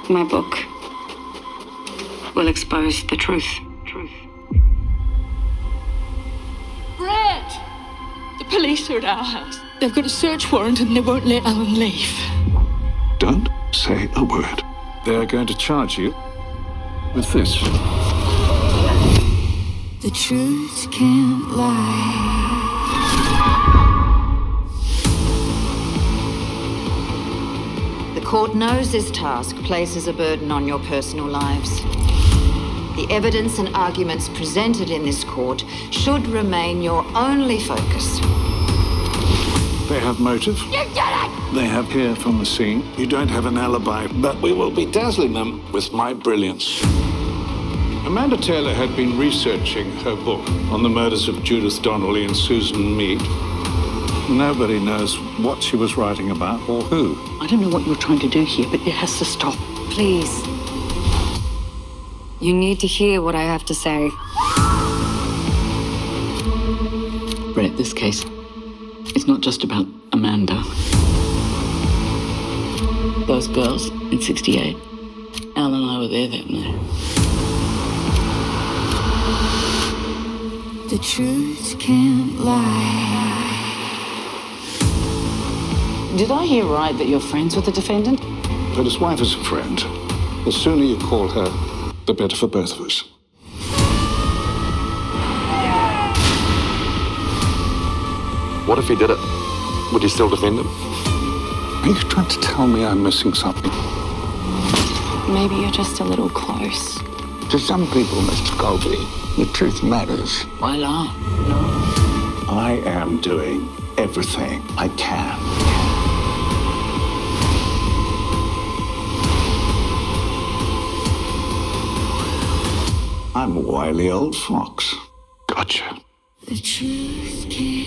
My book will expose the truth. Brett! The police are at our house. They've got a search warrant and they won't let Alan leave. Don't say a word. They're going to charge you with this. The truth can't lie. The court knows this task places a burden on your personal lives. The evidence and arguments presented in this court should remain your only focus. They have motive. You did it! They have hair from the scene. You don't have an alibi, but we will be dazzling them with my brilliance. Amanda Taylor had been researching her book on the murders of Judith Donnelly and Susan Mead. Nobody knows what she was writing about or who. I don't know what you're trying to do here, but it has to stop. Please. You need to hear what I have to say. Brett, this case, it's not just about Amanda. Those girls in 68, Al and I were there that night. The truth can't lie. Did I hear right that you're friends with the defendant? But his wife is a friend. The sooner you call her, the better for both of us. What if he did it? Would you still defend him? Are you trying to tell me I'm missing something? Maybe you're just a little close. To some people, Mr. Colby, the truth matters. Why not? I am doing everything I can. I'm a wily old fox. Gotcha. The truth can't